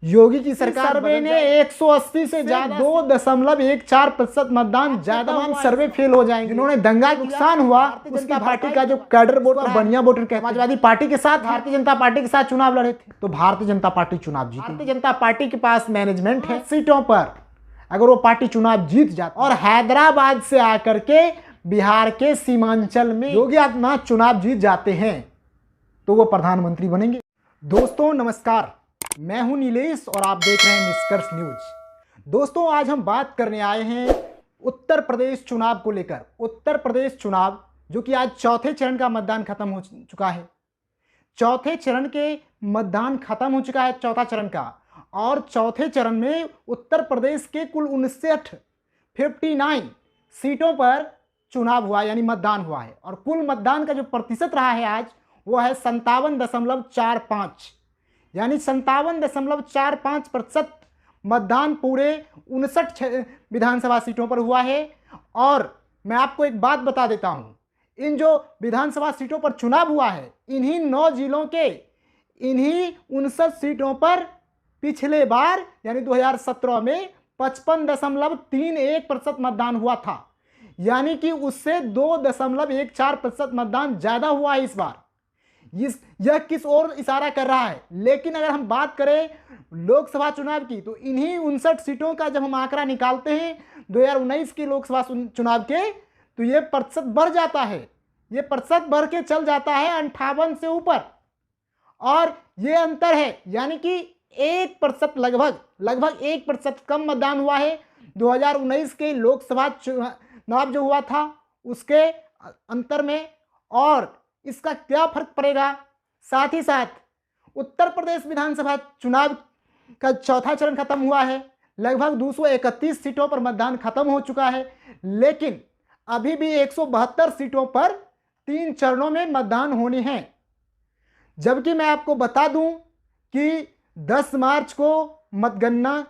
योगी की सरकार सर्वे ने 180 से ज्यादा 2.14% मतदान ज्यादा सर्वे फेल हो जाएंगे। जिन्होंने दंगा नुकसान हुआ उसकी पार्टी का जो कैडर वोट बढ़िया वोटर समाजवादी पार्टी के साथ भारतीय जनता पार्टी के साथ चुनाव लड़े थे, तो भारतीय जनता पार्टी चुनाव जीती। भारतीय जनता पार्टी के पास मैनेजमेंट है सीटों पर, अगर वो पार्टी चुनाव जीत जाती और हैदराबाद से आकर के बिहार के सीमांचल में योगी आदित्यनाथ चुनाव जीत जाते हैं तो वो प्रधानमंत्री बनेंगे। दोस्तों नमस्कार, मैं हूं नीलेश और आप देख रहे हैं निष्कर्ष न्यूज। दोस्तों आज हम बात करने आए हैं उत्तर प्रदेश चुनाव को लेकर। उत्तर प्रदेश चुनाव जो कि आज चौथे चरण का मतदान खत्म हो चुका है। चौथे चरण के मतदान खत्म हो चुका है, चौथा चरण का। और चौथे चरण में उत्तर प्रदेश के कुल 59 सीटों पर चुनाव हुआ, यानी मतदान हुआ है। और कुल मतदान का जो प्रतिशत रहा है आज वो है 57.45, यानी 57.45% मतदान पूरे 59 विधानसभा सीटों पर हुआ है। और मैं आपको एक बात बता देता हूं, इन जो विधानसभा सीटों पर चुनाव हुआ है, इन्हीं 9 जिलों के इन्हीं 59 सीटों पर पिछले बार यानी 2017 में 55.31% मतदान हुआ था, यानी कि उससे 2.14% मतदान ज्यादा हुआ है इस बार। यह किस ओर इशारा कर रहा है? लेकिन अगर हम बात करें लोकसभा चुनाव की तो इन्हीं 59 सीटों का जब हम आंकड़ा निकालते हैं 2019 की लोकसभा चुनाव के, तो ये प्रतिशत बढ़ जाता है, ये प्रतिशत बढ़ के चल जाता है 58 से ऊपर। और ये अंतर है, यानी कि 1% लगभग 1% कम मतदान हुआ है 2019 के लोकसभा चुनाव जो हुआ था उसके अंतर में। और इसका क्या फर्क पड़ेगा? साथ ही साथ उत्तर प्रदेश विधानसभा चुनाव का चौथा चरण खत्म हुआ है, लगभग 231 सीटों पर मतदान खत्म हो चुका है, लेकिन अभी भी 172 सीटों पर 3 चरणों में मतदान होने हैं। जबकि मैं आपको बता दूं कि 10 मार्च को मतगणना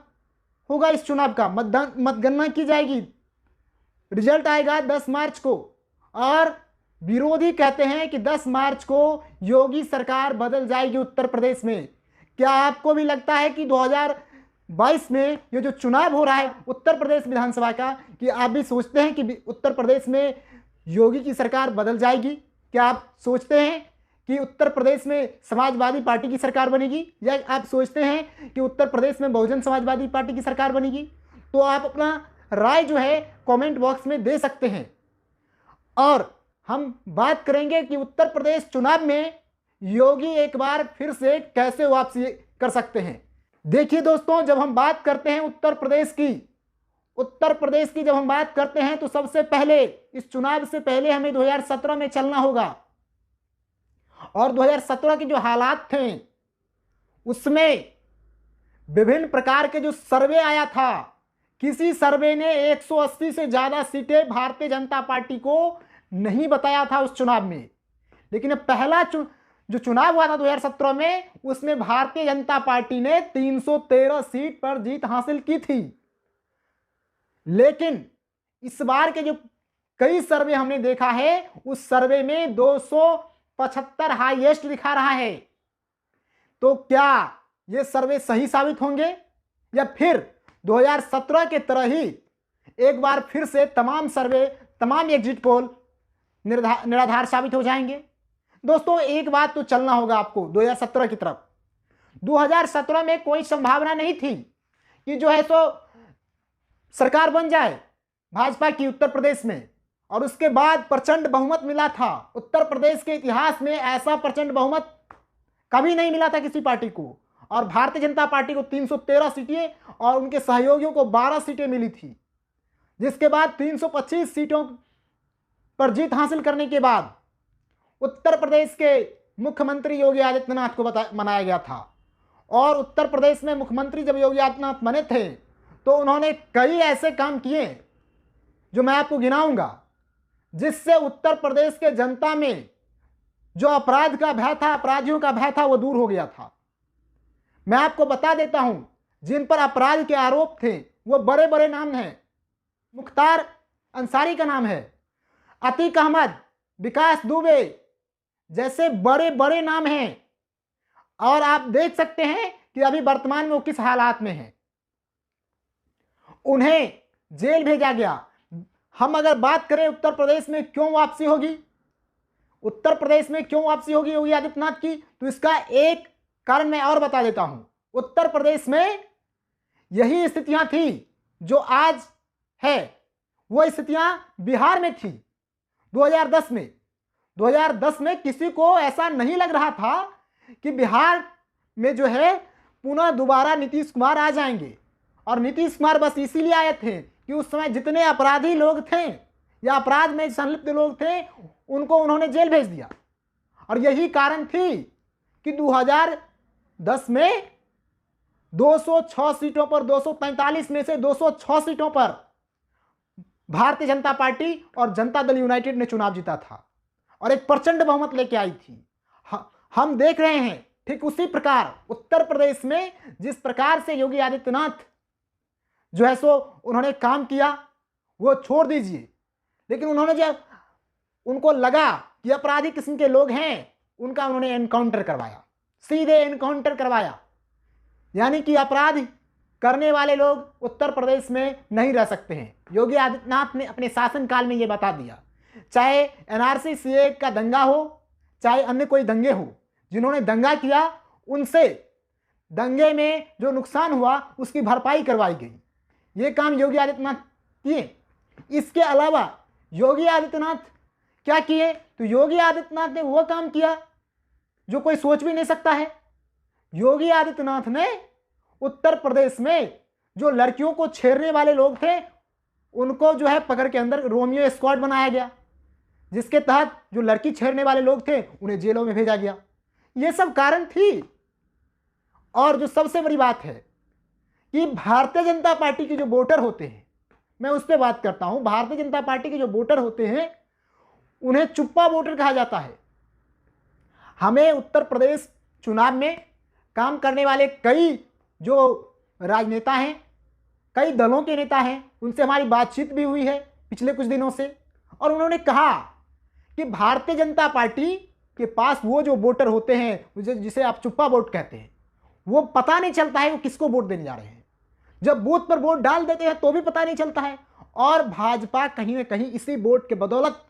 होगा, इस चुनाव का मतगणना की जाएगी, रिजल्ट आएगा 10 मार्च को। और विरोधी कहते हैं कि 10 मार्च को योगी सरकार बदल जाएगी उत्तर प्रदेश में। क्या आपको भी लगता है कि 2022 में ये जो चुनाव हो रहा है उत्तर प्रदेश विधानसभा का, कि आप भी सोचते हैं कि उत्तर प्रदेश में योगी की सरकार बदल जाएगी? क्या आप सोचते हैं कि उत्तर प्रदेश में समाजवादी पार्टी की सरकार बनेगी, या आप सोचते हैं कि उत्तर प्रदेश में बहुजन समाजवादी पार्टी की सरकार बनेगी? तो आप अपना राय जो है कमेंट बॉक्स में दे सकते हैं। और हम बात करेंगे कि उत्तर प्रदेश चुनाव में योगी एक बार फिर से कैसे वापसी कर सकते हैं। देखिए दोस्तों, जब हम बात करते हैं उत्तर प्रदेश की जब हम बात करते हैं तो सबसे पहले इस चुनाव से पहले हमें 2017 में चलना होगा। और 2017 के जो हालात थे उसमें विभिन्न प्रकार के जो सर्वे आया था, किसी सर्वे ने 180 से ज्यादा सीटें भारतीय जनता पार्टी को नहीं बताया था उस चुनाव में। लेकिन पहला जो चुनाव हुआ था 2017 में, उसमें भारतीय जनता पार्टी ने 313 सीट पर जीत हासिल की थी। लेकिन इस बार के जो कई सर्वे हमने देखा है, उस सर्वे में 275 हाईएस्ट दिखा रहा है। तो क्या ये सर्वे सही साबित होंगे, या फिर 2017 के तरह ही एक बार फिर से तमाम सर्वे, तमाम एग्जिट पोल निराधार साबित हो जाएंगे? दोस्तों एक बात तो चलना होगा आपको 2017 की तरफ। 2017 में कोई संभावना नहीं थी कि जो है सो सरकार बन जाए भाजपा की उत्तर प्रदेश में, और उसके बाद प्रचंड बहुमत मिला था। उत्तर प्रदेश के इतिहास में ऐसा प्रचंड बहुमत कभी नहीं मिला था किसी पार्टी को। और भारतीय जनता पार्टी को 313 सीटें और उनके सहयोगियों को 12 सीटें मिली थी, जिसके बाद 325 सीटों पर जीत हासिल करने के बाद उत्तर प्रदेश के मुख्यमंत्री योगी आदित्यनाथ को बनाया गया था। और उत्तर प्रदेश में मुख्यमंत्री जब योगी आदित्यनाथ बने थे तो उन्होंने कई ऐसे काम किए जो मैं आपको गिनाऊंगा, जिससे उत्तर प्रदेश के जनता में जो अपराध का भय था, अपराधियों का भय था, वो दूर हो गया था। मैं आपको बता देता हूं, जिन पर अपराध के आरोप थे वो बड़े बड़े नाम हैं। मुख्तार अंसारी का नाम है, अतीक अहमद, विकास दुबे जैसे बड़े बड़े नाम हैं। और आप देख सकते हैं कि अभी वर्तमान में वो किस हालात में हैं। उन्हें जेल भेजा गया। हम अगर बात करें उत्तर प्रदेश में क्यों वापसी होगी, उत्तर प्रदेश में क्यों वापसी होगी योगी आदित्यनाथ की, तो इसका एक कारण मैं और बता देता हूं। उत्तर प्रदेश में यही स्थितियां थी जो आज है, वो स्थितियां बिहार में थी 2010 में। 2010 में किसी को ऐसा नहीं लग रहा था कि बिहार में जो है पुनः दोबारा नीतीश कुमार आ जाएंगे। और नीतीश कुमार बस इसीलिए आए थे कि उस समय जितने अपराधी लोग थे या अपराध में संलिप्त लोग थे उनको उन्होंने जेल भेज दिया। और यही कारण थी कि 2010 में 206 सीटों पर 243 में से 206 सीटों पर भारतीय जनता पार्टी और जनता दल यूनाइटेड ने चुनाव जीता था और एक प्रचंड बहुमत लेके आई थी। हम देख रहे हैं ठीक उसी प्रकार उत्तर प्रदेश में जिस प्रकार से योगी आदित्यनाथ जो है सो उन्होंने काम किया वो छोड़ दीजिए, लेकिन उन्होंने जब उनको लगा कि अपराधी किस्म के लोग हैं उनका उन्होंने एनकाउंटर करवाया, सीधे एनकाउंटर करवाया। यानी कि अपराध करने वाले लोग उत्तर प्रदेश में नहीं रह सकते हैं। योगी आदित्यनाथ ने अपने शासनकाल में ये बता दिया, चाहे एनआरसी सीए का दंगा हो चाहे अन्य कोई दंगे हो, जिन्होंने दंगा किया उनसे दंगे में जो नुकसान हुआ उसकी भरपाई करवाई गई। ये काम योगी आदित्यनाथ किए। इसके अलावा योगी आदित्यनाथ क्या किए, तो योगी आदित्यनाथ ने वो काम किया जो कोई सोच भी नहीं सकता है। योगी आदित्यनाथ ने उत्तर प्रदेश में जो लड़कियों को छेड़ने वाले लोग थे उनको जो है पकड़ के अंदर रोमियो स्क्वाड बनाया गया, जिसके तहत जो लड़की छेड़ने वाले लोग थे उन्हें जेलों में भेजा गया। ये सब कारण थी। और जो सबसे बड़ी बात है कि भारतीय जनता पार्टी के जो वोटर होते हैं, मैं उस पर बात करता हूं, भारतीय जनता पार्टी के जो वोटर होते हैं उन्हें चुप्पा वोटर कहा जाता है। हमें उत्तर प्रदेश चुनाव में काम करने वाले कई जो राजनेता हैं, कई दलों के नेता हैं, उनसे हमारी बातचीत भी हुई है पिछले कुछ दिनों से, और उन्होंने कहा कि भारतीय जनता पार्टी के पास वो जो वोटर होते हैं जिसे आप चुप्पा वोट कहते हैं, वो पता नहीं चलता है वो किसको वोट देने जा रहे हैं। जब बूथ पर वोट डाल देते हैं तो भी पता नहीं चलता है। और भाजपा कहीं ना कहीं इसी वोट के बदौलत,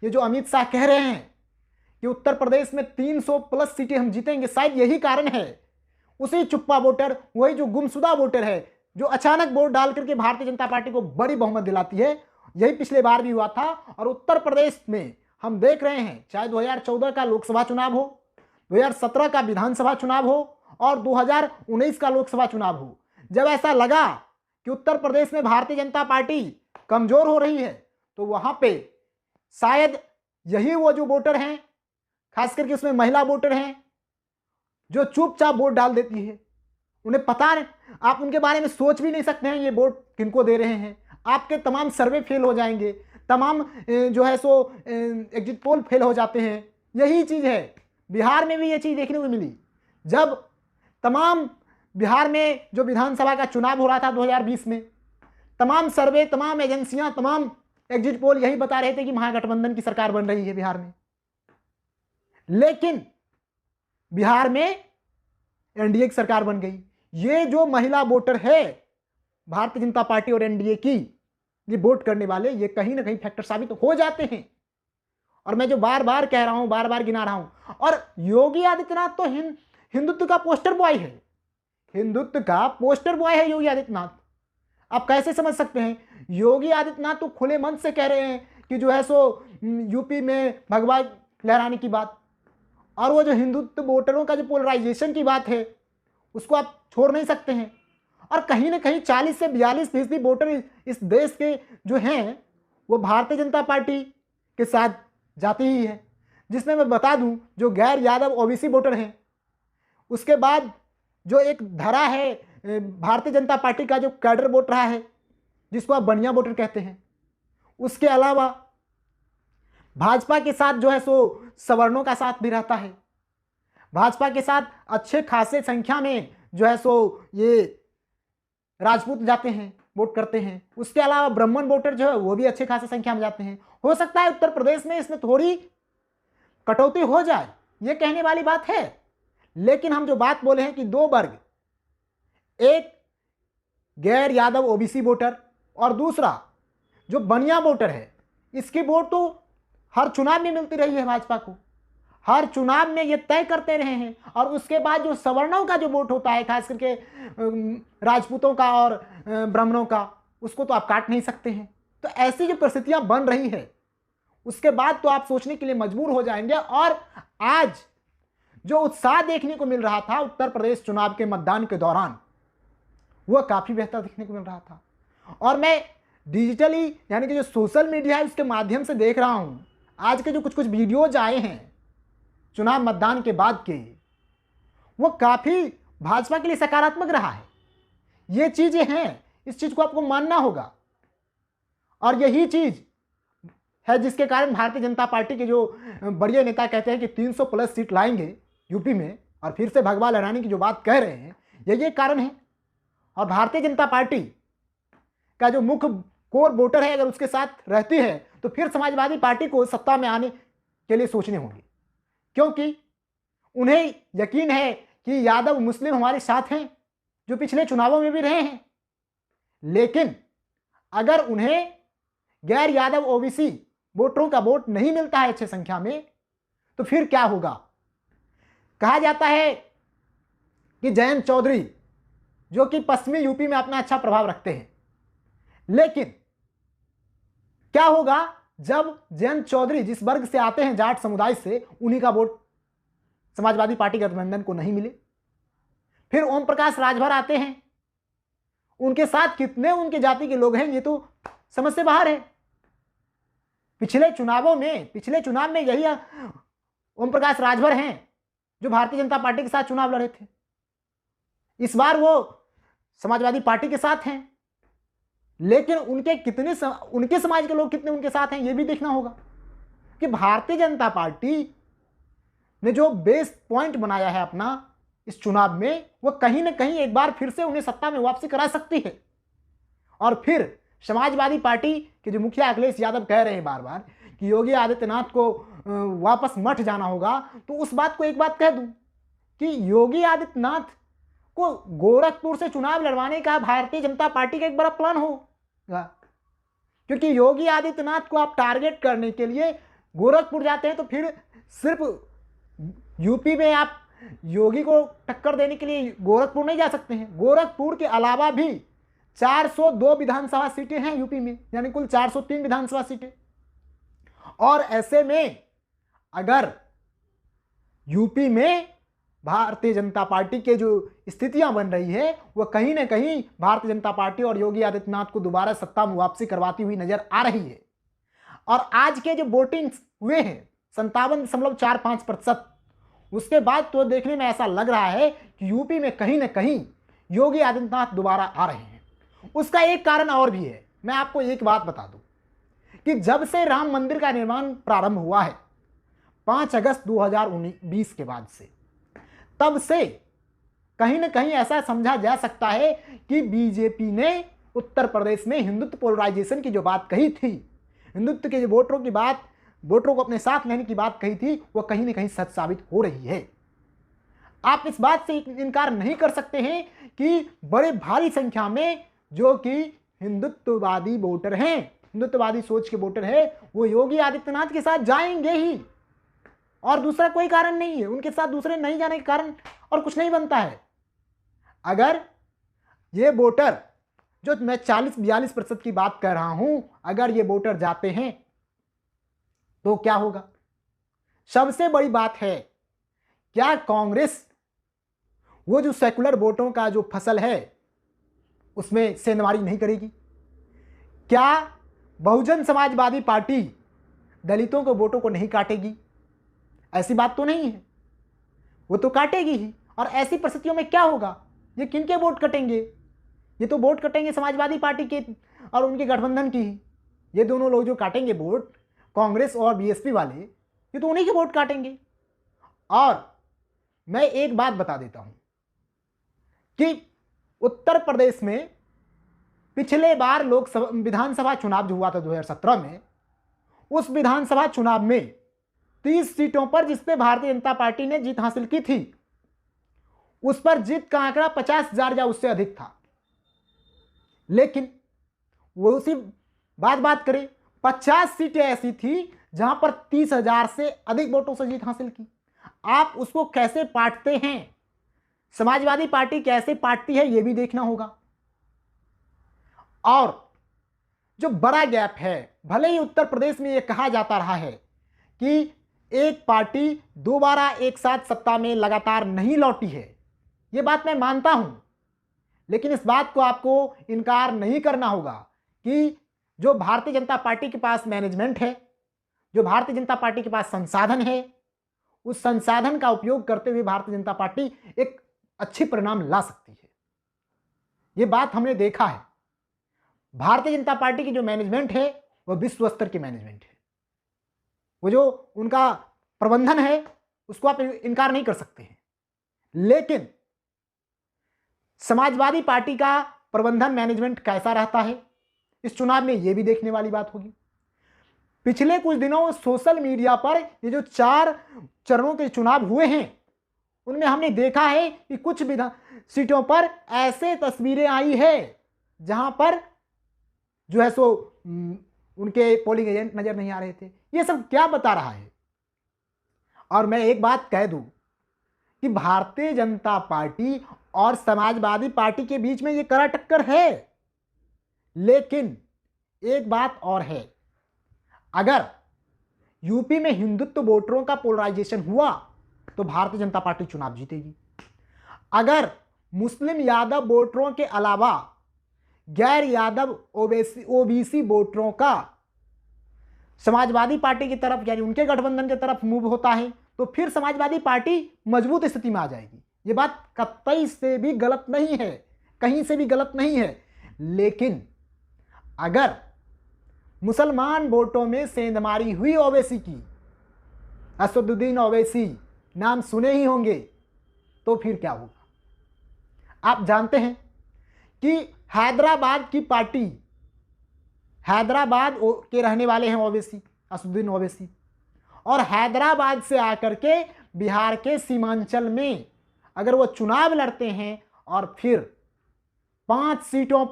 ये जो अमित शाह कह रहे हैं कि उत्तर प्रदेश में 300 प्लस सीटें हम जीतेंगे, शायद यही कारण है। उसी चुप्पा वोटर, वही जो गुमशुदा वोटर है जो अचानक वोट डाल करके भारतीय जनता पार्टी को बड़ी बहुमत दिलाती है। यही पिछले बार भी हुआ था। और उत्तर प्रदेश में हम देख रहे हैं, चाहे 2014 का लोकसभा चुनाव हो, 2017 का विधानसभा चुनाव हो और 2019 का लोकसभा चुनाव हो, जब ऐसा लगा कि उत्तर प्रदेश में भारतीय जनता पार्टी कमजोर हो रही है तो वहां पे शायद यही वो जो वोटर हैं, खास करके उसमें महिला वोटर हैं, जो चुपचाप वोट डाल देती है। उन्हें पता नहीं, आप उनके बारे में सोच भी नहीं सकते हैं ये वोट किनको दे रहे हैं। आपके तमाम सर्वे फेल हो जाएंगे, तमाम जो है सो एग्जिट पोल फेल हो जाते हैं। यही चीज़ है, बिहार में भी ये चीज़ देखने को मिली। जब तमाम बिहार में जो विधानसभा का चुनाव हो रहा था 2020 में, तमाम सर्वे, तमाम एजेंसियां, तमाम एग्जिट पोल यही बता रहे थे कि महागठबंधन की सरकार बन रही है बिहार में। लेकिन बिहार में एनडीए की सरकार बन गई। ये जो महिला वोटर है भारतीय जनता पार्टी और एनडीए की, ये वोट करने वाले, ये कहीं ना कहीं फैक्टर साबित हो जाते हैं। और मैं जो बार बार कह रहा हूं, बार बार गिना रहा हूं। और योगी आदित्यनाथ तो हिंदुत्व का पोस्टर बॉय है, हिंदुत्व का पोस्टर बॉय है योगी आदित्यनाथ। आप कैसे समझ सकते हैं? योगी आदित्यनाथ तो खुले मन से कह रहे हैं कि जो है सो यूपी में भगवा लहराने की बात, और वो जो हिंदुत्व वोटरों का जो पोलराइजेशन की बात है उसको आप छोड़ नहीं सकते हैं। और कहीं ना कहीं 40 से 42% वोटर इस देश के जो हैं वो भारतीय जनता पार्टी के साथ जाती ही है। जिसमें मैं बता दूं, जो गैर यादव ओबीसी वोटर हैं, उसके बाद जो एक धरा है भारतीय जनता पार्टी का जो कैडर वोट रहा है, जिसको आप बनिया वोटर कहते हैं, उसके अलावा भाजपा के साथ जो है सो सवर्णों का साथ भी रहता है। भाजपा के साथ अच्छे खासे संख्या में जो है सो ये राजपूत जाते हैं, वोट करते हैं। उसके अलावा ब्राह्मण वोटर जो है वो भी अच्छे खासे संख्या में जाते हैं। हो सकता है उत्तर प्रदेश में इसमें थोड़ी कटौती हो जाए, ये कहने वाली बात है। लेकिन हम जो बात बोले हैं कि दो वर्ग एक गैर यादव ओबीसी वोटर और दूसरा जो बनिया वोटर है, इसकी वोट तो हर चुनाव में मिलती रही है भाजपा को, हर चुनाव में ये तय करते रहे हैं। और उसके बाद जो सवर्णों का जो वोट होता है, खास करके राजपूतों का और ब्राह्मणों का, उसको तो आप काट नहीं सकते हैं। तो ऐसी जो परिस्थितियां बन रही है, उसके बाद तो आप सोचने के लिए मजबूर हो जाएंगे। और आज जो उत्साह देखने को मिल रहा था उत्तर प्रदेश चुनाव के मतदान के दौरान, वह काफी बेहतर देखने को मिल रहा था। और मैं डिजिटली यानी कि जो सोशल मीडिया है उसके माध्यम से देख रहा हूं, आज के जो कुछ कुछ वीडियोज आए हैं चुनाव मतदान के बाद के, वो काफी भाजपा के लिए सकारात्मक रहा है। ये चीजें हैं, इस चीज को आपको मानना होगा। और यही चीज है जिसके कारण भारतीय जनता पार्टी के जो बड़े नेता कहते हैं कि 300 प्लस सीट लाएंगे यूपी में और फिर से भगवा लहराने की जो बात कह रहे हैं, यही एक कारण है। और भारतीय जनता पार्टी का जो मुख्य कोर वोटर है, अगर उसके साथ रहती है तो फिर समाजवादी पार्टी को सत्ता में आने के लिए सोचने होंगे, क्योंकि उन्हें यकीन है कि यादव मुस्लिम हमारे साथ हैं, जो पिछले चुनावों में भी रहे हैं। लेकिन अगर उन्हें गैर यादव ओबीसी वोटरों का वोट नहीं मिलता है अच्छी संख्या में, तो फिर क्या होगा। कहा जाता है कि जयंत चौधरी जो कि पश्चिमी यूपी में अपना अच्छा प्रभाव रखते हैं, लेकिन क्या होगा जब जयंत चौधरी जिस वर्ग से आते हैं, जाट समुदाय से, उन्हीं का वोट समाजवादी पार्टी गठबंधन को नहीं मिले। फिर ओम प्रकाश राजभर आते हैं, उनके साथ कितने उनके जाति के लोग हैं ये तो समझ से बाहर है। पिछले चुनाव में यही ओम प्रकाश राजभर हैं जो भारतीय जनता पार्टी के साथ चुनाव लड़े थे। इस बार वो समाजवादी पार्टी के साथ हैं, लेकिन उनके समाज के लोग कितने उनके साथ हैं ये भी देखना होगा। कि भारतीय जनता पार्टी ने जो बेस पॉइंट बनाया है अपना इस चुनाव में, वो कहीं ना कहीं एक बार फिर से उन्हें सत्ता में वापसी करा सकती है। और फिर समाजवादी पार्टी के जो मुखिया अखिलेश यादव कह रहे हैं बार बार कि योगी आदित्यनाथ को वापस मठ जाना होगा, तो उस बात को एक बात कह दूं कि योगी आदित्यनाथ को गोरखपुर से चुनाव लड़वाने का भारतीय जनता पार्टी का एक बड़ा प्लान होगा। क्योंकि योगी आदित्यनाथ को आप टारगेट करने के लिए गोरखपुर जाते हैं, तो फिर सिर्फ यूपी में आप योगी को टक्कर देने के लिए गोरखपुर नहीं जा सकते हैं। गोरखपुर के अलावा भी 402 विधानसभा सीटें हैं यूपी में, यानी कुल 403 विधानसभा सीटें। और ऐसे में अगर यूपी में भारतीय जनता पार्टी के जो स्थितियां बन रही है, वह कहीं ना कहीं भारतीय जनता पार्टी और योगी आदित्यनाथ को दोबारा सत्ता में वापसी करवाती हुई नजर आ रही है। और आज के जो वोटिंग हुए हैं 57.45%, उसके बाद तो देखने में ऐसा लग रहा है कि यूपी में कहीं ना कहीं योगी आदित्यनाथ दोबारा आ रहे हैं। उसका एक कारण और भी है। मैं आपको एक बात बता दूं कि जब से राम मंदिर का निर्माण प्रारंभ हुआ है 5 अगस्त 2020 के बाद से, तब से कहीं ना कहीं ऐसा समझा जा सकता है कि बीजेपी ने उत्तर प्रदेश में हिंदुत्व पोलराइजेशन की जो बात कही थी, हिंदुत्व के जो वोटरों को अपने साथ लेने की बात कही थी, वह कहीं ना कहीं सच साबित हो रही है। आप इस बात से इनकार नहीं कर सकते हैं कि बड़े भारी संख्या में जो कि हिंदुत्ववादी वोटर हैं, हिंदुत्ववादी सोच के वोटर है, वो योगी आदित्यनाथ के साथ जाएंगे ही। और दूसरा कोई कारण नहीं है, उनके साथ दूसरे नहीं जाने के कारण और कुछ नहीं बनता है। अगर ये वोटर, जो मैं 40-42% की बात कर रहा हूं, अगर ये वोटर जाते हैं तो क्या होगा। सबसे बड़ी बात है, क्या कांग्रेस वो जो सेकुलर वोटों का जो फसल है उसमें सेंधमारी नहीं करेगी? क्या बहुजन समाजवादी पार्टी दलितों के वोटों को नहीं काटेगी? ऐसी बात तो नहीं है, वो तो काटेगी ही। और ऐसी परिस्थितियों में क्या होगा, ये किनके वोट कटेंगे? ये तो वोट कटेंगे समाजवादी पार्टी के और उनके गठबंधन की ही। ये दोनों लोग जो काटेंगे वोट, कांग्रेस और बीएसपी वाले, ये तो उन्हीं के वोट काटेंगे। और मैं एक बात बता देता हूं कि उत्तर प्रदेश में पिछले बार विधानसभा चुनाव जो हुआ था 2017 में, उस विधानसभा चुनाव में 30 सीटों पर जिस पे भारतीय जनता पार्टी ने जीत हासिल की थी, उस पर जीत का आंकड़ा 50,000 या उससे अधिक था। लेकिन वो उसी बात करें, 50 सीटें ऐसी थी जहां पर 30,000 से अधिक वोटों से जीत हासिल की। आप उसको कैसे पाटते हैं, समाजवादी पार्टी कैसे पाटती है, यह भी देखना होगा। और जो बड़ा गैप है, भले ही उत्तर प्रदेश में यह कहा जाता रहा है कि एक पार्टी दोबारा एक साथ सत्ता में लगातार नहीं लौटी है, यह बात मैं मानता हूं, लेकिन इस बात को आपको इनकार नहीं करना होगा कि जो भारतीय जनता पार्टी के पास मैनेजमेंट है, जो भारतीय जनता पार्टी के पास संसाधन है, उस संसाधन का उपयोग करते हुए भारतीय जनता पार्टी एक अच्छी परिणाम ला सकती है। यह बात हमने देखा है। भारतीय जनता पार्टी की जो मैनेजमेंट है वह विश्व स्तर की मैनेजमेंट है। वो जो उनका प्रबंधन है उसको आप इनकार नहीं कर सकते हैं। लेकिन समाजवादी पार्टी का प्रबंधन मैनेजमेंट कैसा रहता है, इस चुनाव में यह भी देखने वाली बात होगी। पिछले कुछ दिनों सोशल मीडिया पर ये जो 4 चरणों के चुनाव हुए हैं, उनमें हमने देखा है कि कुछ सीटों पर ऐसे तस्वीरें आई है जहां पर जो है सो उनके पोलिंग एजेंट नजर नहीं आ रहे थे। ये सब क्या बता रहा है? और मैं एक बात कह दूं कि भारतीय जनता पार्टी और समाजवादी पार्टी के बीच में ये कड़ा टक्कर है। लेकिन एक बात और है, अगर यूपी में हिंदुत्व वोटरों का पोलराइजेशन हुआ तो भारतीय जनता पार्टी चुनाव जीतेगी। अगर मुस्लिम यादव वोटरों के अलावा गैर यादव ओबीसी वोटरों का समाजवादी पार्टी की तरफ यानी उनके गठबंधन की तरफ मूव होता है तो फिर समाजवादी पार्टी मजबूत स्थिति में आ जाएगी। ये बात कतई से भी गलत नहीं है, कहीं से भी गलत नहीं है। लेकिन अगर मुसलमान वोटों में सेंधमारी हुई ओवैसी की, असदुद्दीन ओवैसी नाम सुने ही होंगे, तो फिर क्या होगा? आप जानते हैं कि हैदराबाद की पार्टी, हैदराबाद के रहने वाले हैं ओवैसी, असदुद्दीन ओवैसी, और हैदराबाद से आकर के बिहार के सीमांचल में अगर वो चुनाव लड़ते हैं और फिर 5 सीटों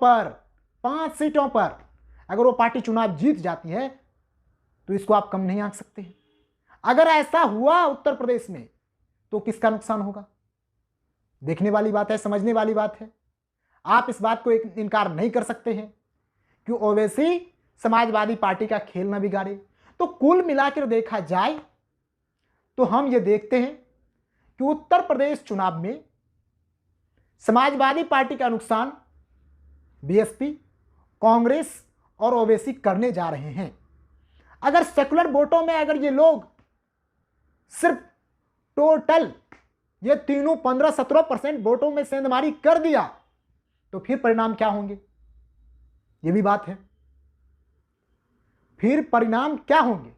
पर अगर वो पार्टी चुनाव जीत जाती है तो इसको आप कम नहीं आंक सकते हैं। अगर ऐसा हुआ उत्तर प्रदेश में तो किसका नुकसान होगा? देखने वाली बात है, समझने वाली बात है। आप इस बात को इनकार नहीं कर सकते हैं कि ओवैसी समाजवादी पार्टी का खेल न बिगाड़े। तो कुल मिलाकर देखा जाए तो हम ये देखते हैं कि उत्तर प्रदेश चुनाव में समाजवादी पार्टी का नुकसान बीएसपी, कांग्रेस और ओवैसी करने जा रहे हैं। अगर सेकुलर वोटों में अगर ये लोग सिर्फ टोटल ये तीनों 15-17% वोटों में सेंधमारी कर दिया तो फिर परिणाम क्या होंगे? ये भी बात है। फिर परिणाम क्या होंगे?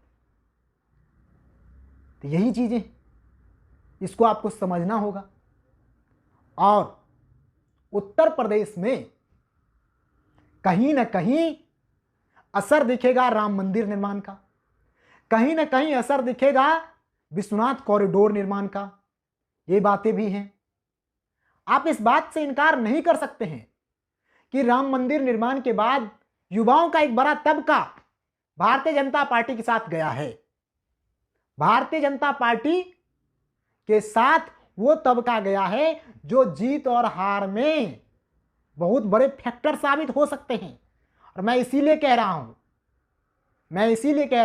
तो यही चीजें, इसको आपको समझना होगा। और उत्तर प्रदेश में कहीं ना कहीं असर दिखेगा राम मंदिर निर्माण का, कहीं ना कहीं असर दिखेगा विश्वनाथ कॉरिडोर निर्माण का। ये बातें भी हैं। आप इस बात से इनकार नहीं कर सकते हैं कि राम मंदिर निर्माण के बाद युवाओं का एक बड़ा तबका भारतीय जनता पार्टी के साथ गया है। भारतीय जनता पार्टी के साथ वो तबका गया है जो जीत और हार में बहुत बड़े फैक्टर साबित हो सकते हैं। और मैं इसीलिए कह रहा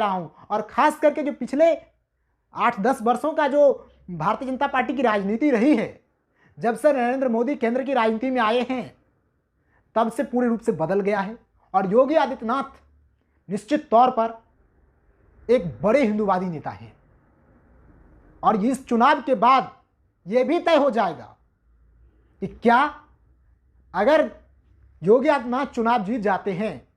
हूं और खास करके जो पिछले 8-10 वर्षों का जो भारतीय जनता पार्टी की राजनीति रही है, जब से नरेंद्र मोदी केंद्र की राजनीति में आए हैं तब से पूर्ण रूप से बदल गया है। और योगी आदित्यनाथ निश्चित तौर पर एक बड़े हिंदूवादी नेता हैं। और इस चुनाव के बाद यह भी तय हो जाएगा कि क्या अगर योगी आदित्यनाथ चुनाव जीत जाते हैं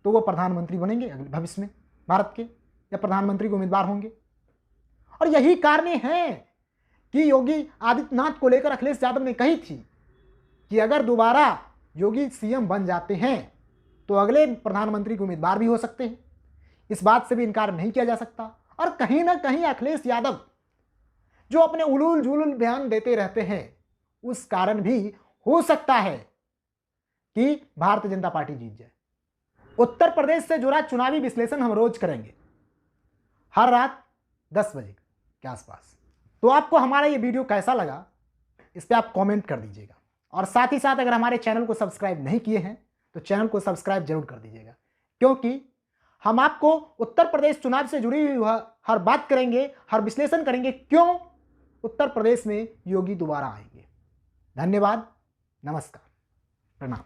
तो वो प्रधानमंत्री बनेंगे अगले भविष्य में भारत के, या प्रधानमंत्री के उम्मीदवार होंगे। और यही कारण है कि योगी आदित्यनाथ को लेकर अखिलेश यादव ने कही थी कि अगर दोबारा योगी सीएम बन जाते हैं तो अगले प्रधानमंत्री के उम्मीदवार भी हो सकते हैं। इस बात से भी इनकार नहीं किया जा सकता। और कहीं ना कहीं अखिलेश यादव जो अपने उलूल जुलूल बयान देते रहते हैं उस कारण भी हो सकता है कि भारतीय जनता पार्टी जीत जाए। उत्तर प्रदेश से जुड़ा चुनावी विश्लेषण हम रोज करेंगे हर रात 10 बजे के आसपास। तो आपको हमारा ये वीडियो कैसा लगा इस पर आप कमेंट कर दीजिएगा, और साथ ही साथ अगर हमारे चैनल को सब्सक्राइब नहीं किए हैं तो चैनल को सब्सक्राइब जरूर कर दीजिएगा, क्योंकि हम आपको उत्तर प्रदेश चुनाव से जुड़ी हुई हर बात करेंगे, हर विश्लेषण करेंगे क्यों उत्तर प्रदेश में योगी दोबारा आएंगे। धन्यवाद, नमस्कार, प्रणाम।